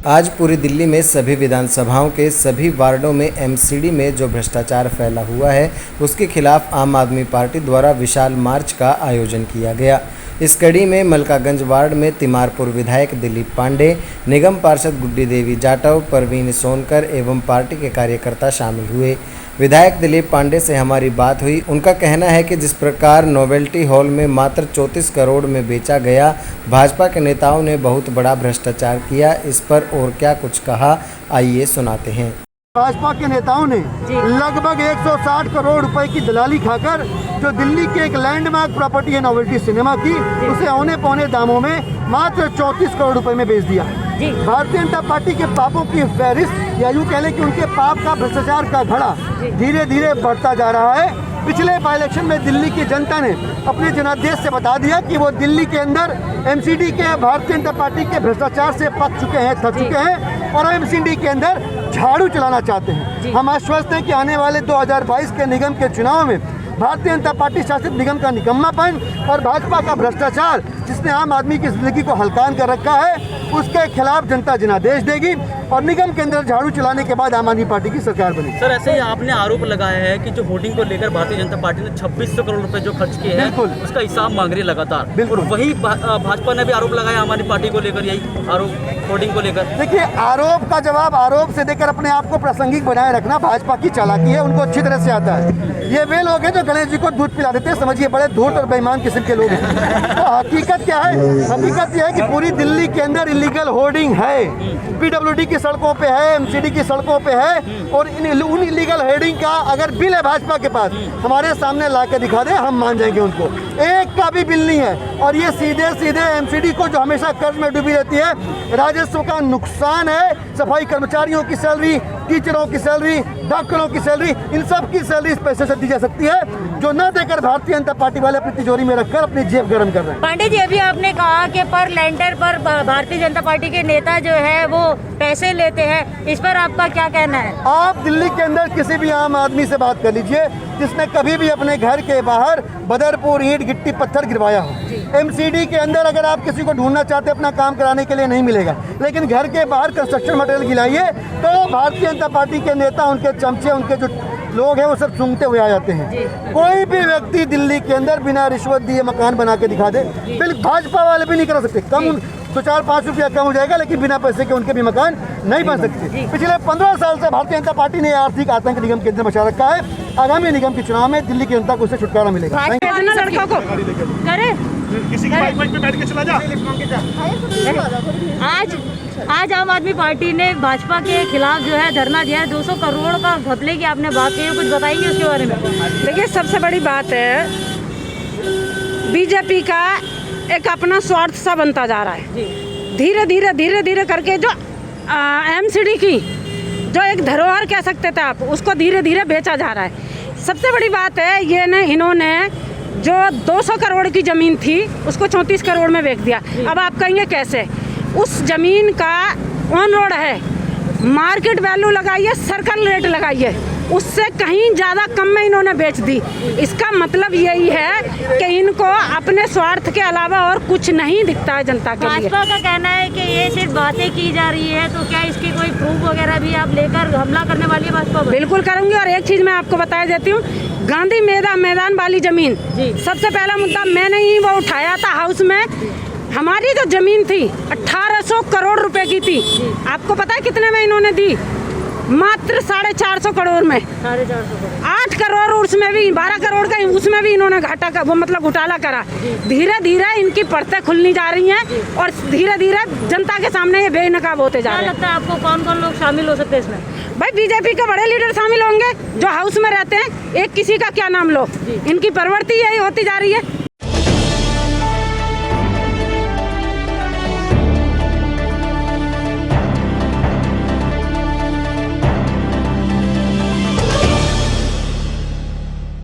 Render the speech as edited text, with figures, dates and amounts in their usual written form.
आज पूरी दिल्ली में सभी विधानसभाओं के सभी वार्डों में एमसीडी में जो भ्रष्टाचार फैला हुआ है उसके खिलाफ आम आदमी पार्टी द्वारा विशाल मार्च का आयोजन किया गया। इस कड़ी में मलकागंज वार्ड में तिमारपुर विधायक दिलीप पांडे, निगम पार्षद गुड्डी देवी जाटव, परवीन सोनकर एवं पार्टी के कार्यकर्ता शामिल हुए। विधायक दिलीप पांडे से हमारी बात हुई। उनका कहना है कि जिस प्रकार नोवेल्टी हॉल में मात्र 34 करोड़ में बेचा गया, भाजपा के नेताओं ने बहुत बड़ा भ्रष्टाचार किया। इस पर और क्या कुछ कहा, आइए सुनाते हैं। भाजपा के नेताओं ने लगभग 160 करोड़ रुपए की दलाली खाकर जो दिल्ली की एक लैंडमार्क प्रॉपर्टी है नोवेल्टी सिनेमा की, उसे औने पौने दामों में मात्र 34 करोड़ रुपए में बेच दिया। भारतीय जनता पार्टी के पापों की फहरिस्त या यूँ कह लें कि उनके पाप का भ्रष्टाचार का घड़ा धीरे धीरे बढ़ता जा रहा है। पिछले बाई इलेक्शन में दिल्ली की जनता ने अपने जनादेश से बता दिया कि वो दिल्ली के अंदर एमसीडी के भारतीय जनता पार्टी के भ्रष्टाचार से पक चुके हैं, थक चुके हैं और एमसीडी के अंदर झाड़ू चलाना चाहते हैं। हम आश्वस्त हैं कि आने वाले 2022 के निगम के चुनाव में भारतीय जनता पार्टी शासित निगम का निकम्मापन और भाजपा का भ्रष्टाचार, जिसने आम आदमी की जिंदगी को हल्कान कर रखा है, उसके खिलाफ जनता जनादेश देगी और निगम के अंदर झाड़ू चलाने के बाद आम आदमी पार्टी की सरकार बनेगी। सर, ऐसे ही आपने आरोप लगाया है कि जो होर्डिंग को लेकर भारतीय जनता पार्टी ने 2600 करोड़ रुपए जो खर्च किए हैं, उसका हिसाब मांग रही है लगातार। और वही भाजपा ने भी आरोप लगाया हमारी पार्टी को लेकर, यही आरोप होर्डिंग को लेकर। देखिए, आरोप का जवाब आरोप से देकर अपने आप को प्रासंगिक बनाए रखना भाजपा की चालाकी है, उनको अच्छी तरह से आता है। ये वे लोग हैं जो गणेश जी को दूध पिला देते हैं, समझिए बड़े धूर्त और बेईमान किस्म के लोग हैं। तो हकीकत क्या है? हकीकत यह है कि पूरी दिल्ली के अंदर इलीगल होर्डिंग है, पीडब्ल्यूडी की सड़कों पे है, एमसीडी की सड़कों पे है और उन इलीगल होर्डिंग का अगर बिल है भाजपा के पास, हमारे सामने ला के दिखा दे, हम मान जाएंगे उनको। एक का भी बिल नहीं है और ये सीधे सीधे एमसीडी को, जो हमेशा कर्ज में डूबी रहती है, राजस्व का नुकसान है। सफाई कर्मचारियों की सैलरी, टीचरों की सैलरी, डॉक्टरों की सैलरी, इन सब की सैलरी इस पैसे से दी जा सकती है, जो न देकर भारतीय जनता पार्टी वाले अपनी तिजोरी में रखकर अपनी जेब गर्म कर रहे हैं। पांडे जी, अभी आपने कहा कि पर लेंटर पर भारतीय जनता पार्टी के नेता जो है वो पैसे लेते हैं, इस पर आपका क्या कहना है? आप दिल्ली के अंदर किसी भी आम आदमी से बात कर लीजिए जिसने कभी भी अपने घर के बाहर बदरपुर ईंट गिट्टी पत्थर गिरवाया हो। एमसीडी के अंदर अगर आप किसी को ढूंढना चाहते अपना काम कराने के लिए नहीं मिलेगा, लेकिन घर के बाहर कंस्ट्रक्शन मटेरियल गिराइए तो भारतीय जनता पार्टी के नेता, उनके चमचे, उनके जो लोग हैं वो सब सूंघते हुए आ जाते हैं। कोई भी व्यक्ति दिल्ली के अंदर बिना रिश्वत दिए मकान बना के दिखा दे, बिल्कुल भाजपा वाले भी नहीं करा सकते। कम तो 4-5 रुपया कम हो जाएगा, लेकिन बिना पैसे के उनके भी मकान नहीं बन सकते। पिछले 15 साल से भारतीय जनता पार्टी ने आर्थिक आतंक निगम के अंदर मचा रखा है। आगामी निगम के चुनाव में दिल्ली की जनता को उससे छुटकारा मिलेगा। लड़कों को करे किसी की बाइक पे बैठ के चला जा। आज आम आदमी पार्टी ने भाजपा के खिलाफ जो है धरना दिया है। 200 करोड़ का घपले की आपने बात की है, कुछ बताएंगे उसके बारे में? देखिए, सबसे बड़ी बात है बीजेपी का एक अपना स्वार्थ सा बनता जा रहा है। धीरे धीरे करके जो एमसीडी की जो एक धरोहर कह सकते थे आप, उसको धीरे धीरे बेचा जा रहा है। सबसे बड़ी बात है ये ने इन्होंने जो 200 करोड़ की ज़मीन थी उसको 34 करोड़ में बेच दिया। अब आप कहेंगे कैसे? उस ज़मीन का ऑन रोड है, मार्केट वैल्यू लगाइए, सर्कल रेट लगाइए, उससे कहीं ज़्यादा कम में इन्होंने बेच दी। इसका मतलब यही है कि इनको अपने स्वार्थ के अलावा और कुछ नहीं दिखता है जनता के लिए। भाजपा का कहना है कि ये सिर्फ बातें की जा रही है, तो क्या इसकी कोई प्रूफ वगैरह भी आप लेकर हमला करने वाली है भाजपा पर? बिल्कुल करूँगी। और एक चीज़ मैं आपको बता देती हूँ, गांधी मैदान वाली ज़मीन, सबसे पहला मुद्दा मैंने ही वो उठाया था हाउस में। हमारी जो ज़मीन थी 1800 करोड़ रुपए की थी, आपको पता है कितने में इन्होंने दी? मात्र 450 करोड़ में। 8 करोड़ उसमें भी, 12 करोड़ का उसमें भी इन्होंने घाटा का वो मतलब घोटाला करा। धीरे धीरे इनकी परतें खुलनी जा रही हैं और धीरे धीरे जनता के सामने ये बेनकाब होते जा रहे हैं। क्या लगता है आपको कौन कौन लोग शामिल हो सकते हैं इसमें? भाई, बीजेपी के बड़े लीडर शामिल होंगे जो हाउस में रहते हैं। एक किसी का क्या नाम लो, इनकी प्रवृत्ति यही होती जा रही है।